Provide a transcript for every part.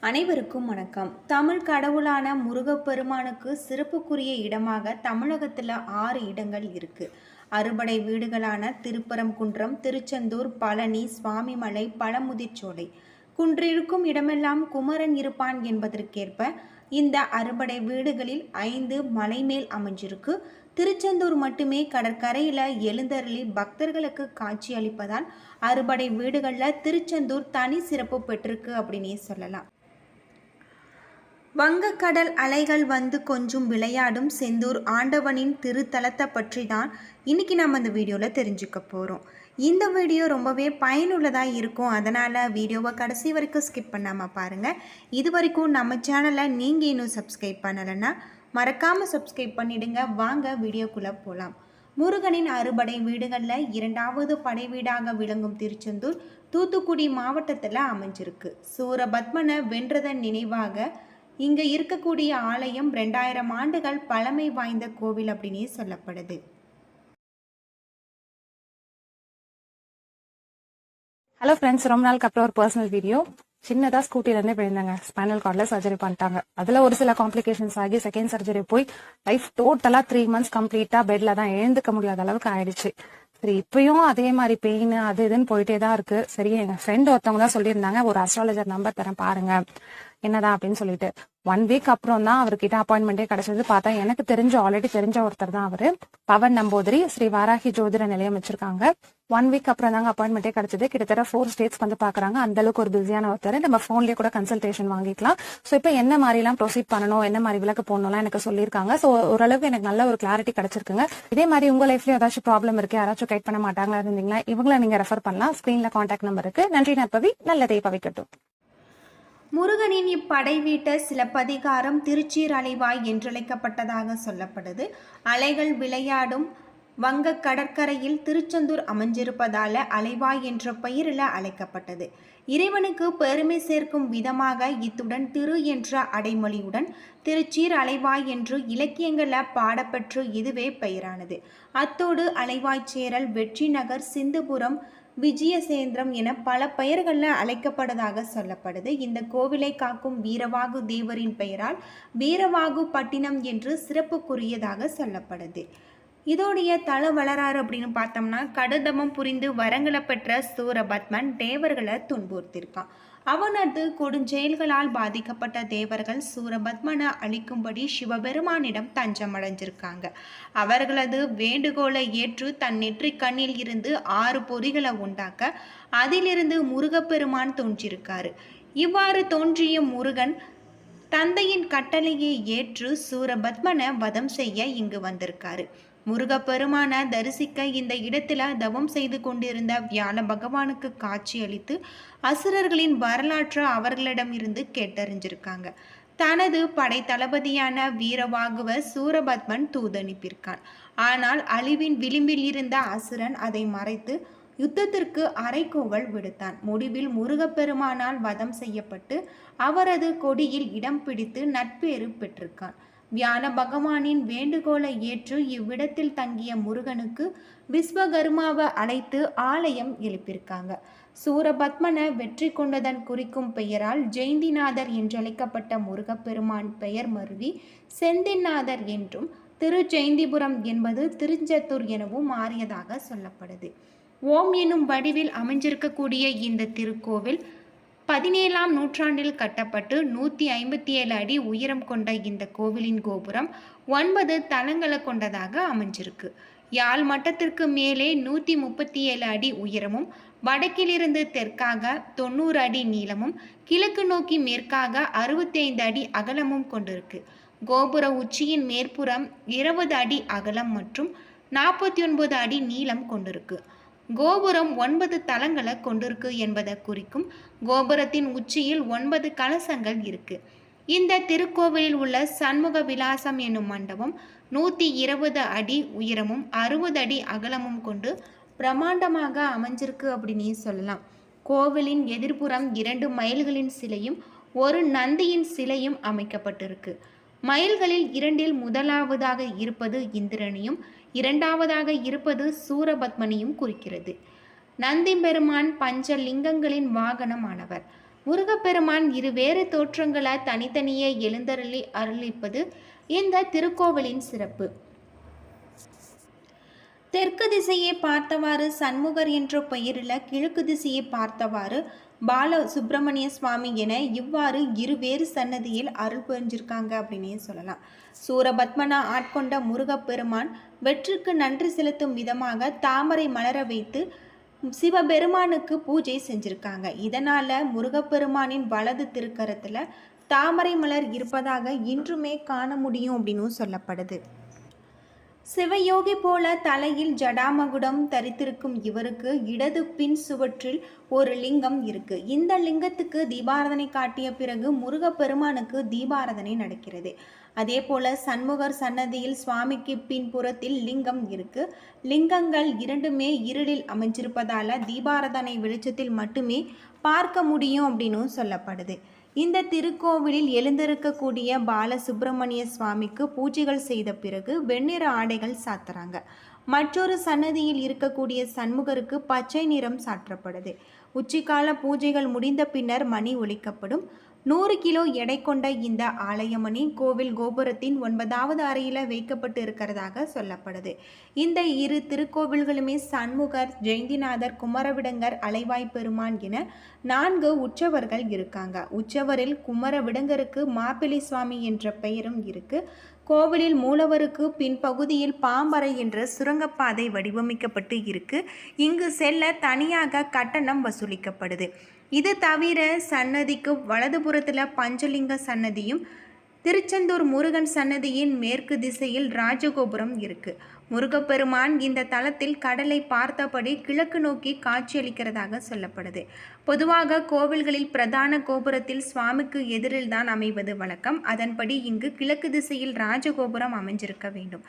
அனைவருக்கும் வணக்கம். தமிழ் கடவுளான முருகப்பெருமானுக்கு சிறப்புக்குரிய இடமாக தமிழகத்தில் 6 இடங்கள் இருக்கு. அறுபடை வீடுகளான திருப்பரங்குன்றம், திருச்செந்தூர், பழனி, சுவாமிமலை, பழமுதிர்ச்சோலை. குன்றிருக்கும் இடமெல்லாம் குமரன் இருப்பான் என்பதற்கேற்ப இந்த அறுபடை வீடுகளில் 5 மலைமேல் அமைஞ்சிருக்கு. திருச்செந்தூர் மட்டுமே கடற்கரையில் எழுந்தருளி பக்தர்களுக்கு காட்சி அளிப்பதால் அறுபடை வீடுகளில் திருச்செந்தூர் தனி சிறப்பு பெற்றிருக்கு அப்படின்னே சொல்லலாம். வங்கக்கடல் அலைகள் வந்து கொஞ்சம் விளையாடும் செந்தூர் ஆண்டவனின் திருத்தலத்தை பற்றி தான் இன்றைக்கி நம்ம இந்த வீடியோவில் தெரிஞ்சுக்க போகிறோம். இந்த வீடியோ ரொம்பவே பயனுள்ளதாக இருக்கும். அதனால் வீடியோவை கடைசி வரைக்கும் ஸ்கிப் பண்ணாமல் பாருங்கள். இது வரைக்கும் நம்ம சேனலை நீங்கள் இன்னும் சப்ஸ்கிரைப் பண்ணலைன்னா மறக்காமல் சப்ஸ்கிரைப் பண்ணிவிடுங்க. வாங்க வீடியோக்குள்ளே போகலாம். முருகனின் அறுபடை வீடுகளில் 2வது படை வீடாக விளங்கும் திருச்செந்தூர் தூத்துக்குடி மாவட்டத்தில் அமைஞ்சிருக்கு. சூரபத்மனை வென்றதன் நினைவாக இங்கே இருக்கக்கூடிய ஆலயம் 2000 ஆண்டுகள் பழமை வாய்ந்த கோவில் அப்படின்னே சொல்லப்படுது. ஹலோ ஃப்ரெண்ட்ஸ், ரொம்ப நாளுக்கு அப்புறம் ஒரு பர்சனல் வீடியோ. சின்னதாக ஸ்கூட்டிலேருந்தே போயிருந்தாங்க. ஸ்பைனல் கார்டில் சர்ஜரி பண்ணிட்டாங்க. அதில் ஒரு சில காம்ப்ளிகேஷன்ஸ் ஆகி செகண்ட் சர்ஜரி போய் லைஃப் டோட்டலாக 3 months கம்ப்ளீட்டாக பெட்டில் தான் எழுந்துக்க முடியாத அளவுக்கு ஆயிடுச்சு. சரி, இப்பயும் அதே மாதிரி பெயின் அது இதுன்னு போயிட்டே தான் இருக்கு. சரி, எங்கள் ஃப்ரெண்ட் ஒருத்தவங்க தான் சொல்லியிருந்தாங்க, ஒரு அஸ்ட்ராலஜர் நம்பர் தரேன் பாருங்க என்னதான் அப்படின்னு சொல்லிட்டு. 1 week அப்புறம் தான் அவர்கிட்ட அப்பாயின்மெண்டே கிடைச்சது. பார்த்தா எனக்கு ஆல்ரெடி தெரிஞ்ச ஒருத்தர் தான் அவரு. பவன் நம்பூதிரி ஸ்ரீ வாராகி ஜோதிட நிலையம் வச்சிருக்காங்க. 1 week அப்புறம் தாங்க அப்பாயின்மெண்டே கிடைச்சது. கிட்டத்தட்ட 4 states வந்து பாக்குறாங்க. அந்த அளவுக்கு ஒரு பிஸியான ஒருத்தர். நம்ம போன்லயே கூட கன்சல்டேஷன் வாங்கிக்கலாம். ஸோ இப்போ என்ன மாதிரி எல்லாம் ப்ரொசீட் பண்ணணும், என்ன மாதிரி விளக்கு போடணும்லாம் எனக்கு சொல்லியிருக்காங்க. ஸோ ஓரளவுக்கு எனக்கு நல்ல ஒரு கிளாரிட்டி கிடைச்சிருக்குங்க. இதே மாதிரி உங்க லைஃப்லயும் ஏதாச்சும் ப்ராப்ளம் இருக்கு, யாராச்சும் கைட் பண்ண மாட்டாங்களா இருந்தீங்களா, இவங்களை நீங்க ரெஃபர் பண்ணலாம். ஸ்கிரீன்ல கான்டாக்ட் நம்பர் இருக்கு. நன்றி நற்பவி, நல்லதை பவிக்கட்டும். முருகனின் இப்படை வீட்ட சிலப்பதிகாரம் திருச்சீர் அலைவாய் என்றழைக்கப்பட்டதாக சொல்லப்படுது. அலைகள் விளையாடும் வங்க கடற்கரையில் திருச்செந்தூர் அமைஞ்சிருப்பதால அலைவாய் என்ற பெயரில் அழைக்கப்பட்டது. இறைவனுக்கு பெருமை சேர்க்கும் விதமாக இத்துடன் திரு என்ற அடைமொழியுடன் திருச்சீர் அலைவாய் என்று இலக்கியங்களில் பாடப்பெற்று இதுவே பெயரானது. அத்தோடு அலைவாய்ச்சேரல், வெற்றி நகர், சிந்துபுரம், விஜயசேந்திரம் என பல பெயர்களில் அழைக்கப்படுவதாக சொல்லப்படுது. இந்த கோவிலை காக்கும் வீரவாகு தேவரின் பெயரால் வீரவாகு பட்டினம் என்று சிறப்புக்குரியதாக சொல்லப்படுது. இதோடைய தல வளராறு அப்படின்னு பார்த்தோம்னா, கடுதமம் புரிந்து வரங்களை பெற்ற சூரபத்மன் தேவர்களை துன்புறுத்திருக்கான். அவனது கொடுஞ்செயல்களால் பாதிக்கப்பட்ட தேவர்கள் சூரபத்மனை அழிக்கும்படி சிவபெருமானிடம் தஞ்சம் அடைஞ்சிருக்காங்க. அவர்களது வேண்டுகோளை ஏற்று தன் நெற்றி கண்ணில் இருந்து 6 பொறிகளை உண்டாக்க அதிலிருந்து முருகப்பெருமான் தோன்றியிருக்காரு. இவ்வாறு தோன்றிய முருகன் தந்தையின் கட்டளையை ஏற்று சூரபத்மனை வதம் செய்ய இங்கு வந்திருக்காரு. முருகப்பெருமான தரிசிக்க இந்த இடத்துல தவம் செய்து கொண்டிருந்த வியாழ பகவானுக்கு காட்சி அளித்து அசுரர்களின் வரலாற்றை அவர்களிடம் இருந்து கேட்டறிஞ்சிருக்காங்க. தனது படை தளபதியான வீரவாகுவ சூரபத்மன் தூதனுப்பியிருக்கான். ஆனால் அழிவின் விளிம்பில் இருந்த அசுரன் அதை மறைத்து யுத்தத்திற்கு அரைக்கோவல் விடுத்தான். முடிவில் முருகப்பெருமானால் வதம் செய்யப்பட்டு அவரது கொடியில் இடம் பிடித்து நட்பேறு பெற்றிருக்கான். வியாழ பகவானின் வேண்டுகோளை ஏற்று இவ்விடத்தில் தங்கிய முருகனுக்கு விஸ்வகர்மாவை அழைத்து ஆலயம் எழுப்பியிருக்காங்க. சூரபத்மனை வெற்றி கொண்டதன் குறிக்கும் பெயரால் ஜெயந்திநாதர் என்றழைக்கப்பட்ட முருகப்பெருமான் பெயர் மருவி செந்திநாதர் என்றும் திரு ஜெயந்திபுரம் என்பது திருச்செந்தூர் எனவும் மாறியதாக சொல்லப்படுது. ஓம் எனும் வடிவில் அமைஞ்சிருக்கக்கூடிய இந்த திருக்கோவில் 17ஆம் நூற்றாண்டில் கட்டப்பட்டு 157 அடி உயரம் கொண்ட இந்த கோவிலின் கோபுரம் 9 தளங்களை கொண்டதாக அமைஞ்சிருக்கு. யாழ் மட்டத்திற்கு மேலே 137 அடி உயரமும், வடக்கிலிருந்து தெற்காக 90 அடி நீளமும், கிழக்கு நோக்கி மேற்காக 65 அடி அகலமும் கொண்டிருக்கு. கோபுர உச்சியின் மேற்புறம் 20 அடி அகலம் மற்றும் 49 அடி நீளம் கொண்டிருக்கு. கோபுரம் 9 தளங்களை கொண்டிருக்கு என்பதை குறிக்கும். கோபுரத்தின் உச்சியில் 9 கலசங்கள் இருக்கு. இந்த திருக்கோவிலில் உள்ள சண்முக விலாசம் என்னும் மண்டபம் 120 அடி உயரமும் 60 அடி அகலமும் கொண்டு பிரம்மாண்டமாக அமைஞ்சிருக்கு அப்படின்னே சொல்லலாம். கோவிலின் எதிர்ப்புறம் 2 மயில்களின் சிலையும் 1 நந்தியின் சிலையும் அமைக்கப்பட்டிருக்கு. மயில்களில் 2இல் முதலாவதாக இருப்பது இந்திரனையும் 2வதாக இருப்பது சூரபத்மனையும் குறிக்கிறது. நந்தி பெருமான் பஞ்ச லிங்கங்களின் வாகனமானவர். முருகப்பெருமான் இருவேறு தோற்றங்களை தனித்தனியே எழுந்தருளி அருளிப்பது இந்த திருக்கோவிலின் சிறப்பு. தெற்கு திசையை பார்த்தவாறு சண்முகர் என்ற பெயரில் கிழக்கு திசையை பார்த்தவாறு பால சுப்பிரமணிய சுவாமி என இவ்வாறு இருவேறு சன்னதியில் அருள் புரிஞ்சிருக்காங்க அப்படின்னே சொல்லலாம். சூரபத்மனா ஆட்கொண்ட முருகப்பெருமான் வெற்றிக்கு நன்றி செலுத்தும் விதமாக தாமரை மலர வைத்து சிவபெருமானுக்கு பூஜை செஞ்சிருக்காங்க. இதனால முருகப்பெருமானின் வலது திருக்கரத்துல தாமரை மலர் இருப்பதாக இன்றுமே காண முடியும் அப்படின்னு சொல்லப்படுது. சிவயோகி போல தலையில் ஜடாமகுடம் தரித்திருக்கும் இவருக்கு இடது பின் சுவற்றில் ஒரு லிங்கம் இருக்கு. இந்த லிங்கத்துக்கு தீபாராதனை காட்டிய பிறகு முருகப்பெருமானுக்கு தீபாராதனை நடக்கிறது. அதே போல சண்முகர் சன்னதியில் சுவாமிக்கு பின்புறத்தில் லிங்கம் இருக்கு. லிங்கங்கள் இரண்டுமே இருளில் அமைஞ்சிருப்பதால தீபாராதனை வெளிச்சத்தில் மட்டுமே பார்க்க முடியும் அப்படின்னு சொல்லப்படுது. இந்த திருக்கோவிலில் எழுந்திருக்கக்கூடிய பாலசுப்பிரமணிய சுவாமிக்கு பூஜைகள் செய்த பிறகு வெண்ணிற ஆடைகள் சாத்துறாங்க. மற்றொரு சன்னதியில் இருக்கக்கூடிய சண்முகருக்கு பச்சை நிறம் சாற்றப்படுது. உச்சிக்கால பூஜைகள் முடிந்த பின்னர் மணி ஒலிக்கப்படும். 100 கிலோ எடை கொண்ட இந்த ஆலயமணி கோவில் கோபுரத்தின் 9வது அறையில் வைக்கப்பட்டு இருக்கிறதாக சொல்லப்படுது. இந்த இரு திருக்கோவில்களுமே சண்முகர், ஜெயந்திநாதர், குமரவிடங்கர், அலைவாய் பெருமான் என 4 உற்சவர்கள் இருக்காங்க. உற்சவரில் குமரவிடங்கருக்கு மாப்பிள்ளை சுவாமி என்ற பெயரும் இருக்கு. கோவிலில் மூலவருக்கு பின்பகுதியில் பாம்பறை என்ற சுரங்கப்பாதை வடிவமைக்கப்பட்டு இருக்கு. இங்கு செல்ல தனியாக கட்டணம் வசூலிக்கப்படுது. இது தவிர சன்னதிக்கு வலதுபுறத்தில் பஞ்சலிங்க சன்னதியும் திருச்செந்தூர் முருகன் சன்னதியின் மேற்கு திசையில் ராஜகோபுரம் இருக்கு. முருகப்பெருமான் இந்த தலத்தில் கடலை பார்த்தபடி கிழக்கு நோக்கி காட்சியளிக்கிறதாக சொல்லப்படுது. பொதுவாக கோவில்களில் பிரதான கோபுரத்தில் சுவாமிக்கு எதிரில் தான் அமைவது வழக்கம். அதன்படி இங்கு கிழக்கு திசையில் ராஜகோபுரம் அமைஞ்சிருக்க வேண்டும்.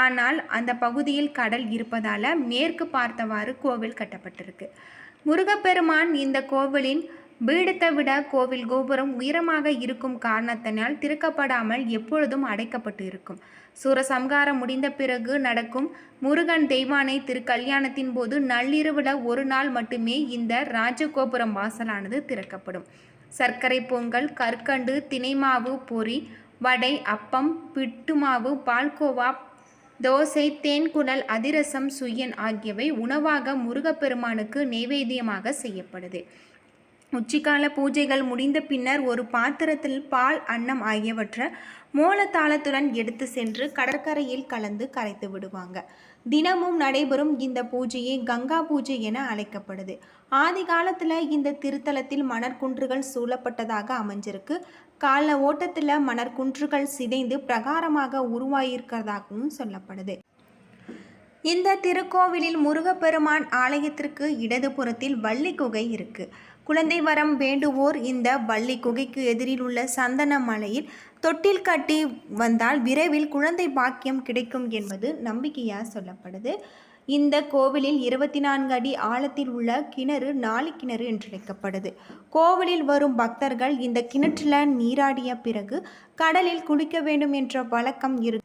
ஆனால் அந்த பகுதியில் கடல் இருப்பதால மேற்கு பார்த்தவாறு கோவில் கட்டப்பட்டிருக்கு. முருகப்பெருமான் இந்த கோவிலின் பீடத்தை விட கோவில் கோபுரம் உயரமாக இருக்கும் காரணத்தினால் திறக்கப்படாமல் எப்பொழுதும் அடைக்கப்பட்டு இருக்கும். சூரசம்காரம் முடிந்த பிறகு நடக்கும் முருகன் தெய்வானை திருக்கல்யாணத்தின் போது நள்ளிரவில் ஒரு நாள் மட்டுமே இந்த ராஜகோபுரம் வாசலானது திறக்கப்படும். சர்க்கரை பொங்கல், கற்கண்டு, தினைமாவு பொரி, வடை, அப்பம், பிட்டுமாவு, பால்கோவா, தோசை, தேன்குழல், அதிரசம், சுயன் ஆகியவை உணவாக முருகப்பெருமானுக்கு நைவேத்தியமாக செய்யப்படுது. உச்சிக்கால பூஜைகள் முடிந்த பின்னர் ஒரு பாத்திரத்தில் பால், அன்னம் ஆகியவற்றை மோளத்தாளத்துடன் எடுத்து சென்று கடற்கரையில் கலந்து கரைத்து விடுவாங்க. தினமும் நடைபெறும் இந்த பூஜையை கங்கா பூஜை என அழைக்கப்படுது. ஆதி காலத்தில் இந்த திருத்தலத்தில் மணற்குன்றுகள் சூழப்பட்டதாக அமைஞ்சிருக்கு. கால ஓட்டத்தில் மணற்குன்றுகள் சிதைந்து பிரகாரமாக உருவாயிருக்கிறதாகவும் சொல்லப்படுது. இந்த திருக்கோவிலில் முருகப்பெருமான் ஆலயத்திற்கு இடதுபுறத்தில் வள்ளி குகை இருக்கு. குழந்தை வரம் வேண்டுவோர் இந்த வள்ளி குகைக்கு எதிரில் உள்ள சந்தன மலையில் தொட்டில் கட்டி வந்தால் விரைவில் குழந்தை பாக்கியம் கிடைக்கும் என்பது நம்பிக்கையாக சொல்லப்படுது. இந்த கோவிலில் 24 அடி ஆழத்தில் உள்ள கிணறு நாளி கிணறு என்றழைக்கப்படுது. கோவிலில் வரும் பக்தர்கள் இந்த கிணற்றில் நீராடிய பிறகு கடலில் குளிக்க வேண்டும் என்ற வழக்கம் இருக்கு.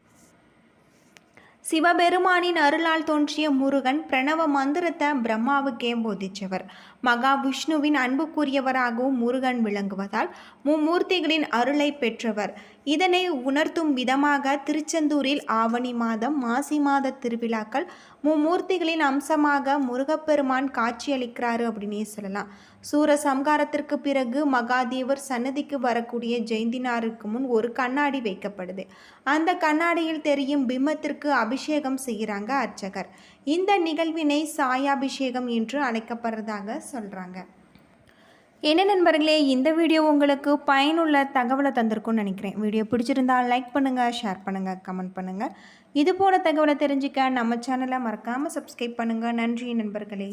சிவபெருமானின் அருளால் தோன்றிய முருகன் பிரணவ மந்திரத்தை பிரம்மாவுக்கே போதிச்சவர். மகாவிஷ்ணுவின் அன்புக்குரியவராகவும் முருகன் விளங்குவதால் மும்மூர்த்திகளின் அருளை பெற்றவர். இதனை உணர்த்தும் விதமாக திருச்செந்தூரில் ஆவணி மாதம், மாசி மாத திருவிழாக்கள் மும்மூர்த்திகளின் அம்சமாக முருகப்பெருமான் காட்சியளிக்கிறாரு அப்படின்னே சொல்லலாம். சூரசம்காரத்திற்கு பிறகு மகாதேவர் சன்னதிக்கு வரக்கூடிய ஜெயந்தினாருக்கு முன் ஒரு கண்ணாடி வைக்கப்படுது. அந்த கண்ணாடியில் தெரியும் பிம்பத்திற்கு அபிஷேகம் செய்கிறாங்க அர்ச்சகர். இந்த நிகழ்வினை சாயாபிஷேகம் என்று அழைக்கப்படுறதாக சொல்கிறாங்க. என்ன நண்பர்களே, இந்த வீடியோ உங்களுக்கு பயனுள்ள தகவலை தந்திருக்கும்னு நினைக்கிறேன். வீடியோ பிடிச்சிருந்தால் லைக் பண்ணுங்கள், ஷேர் பண்ணுங்கள், கமெண்ட் பண்ணுங்கள். இது போல தகவலை தெரிஞ்சுக்க நம்ம சேனலை மறக்காமல் சப்ஸ்கிரைப் பண்ணுங்கள். நன்றி நண்பர்களே.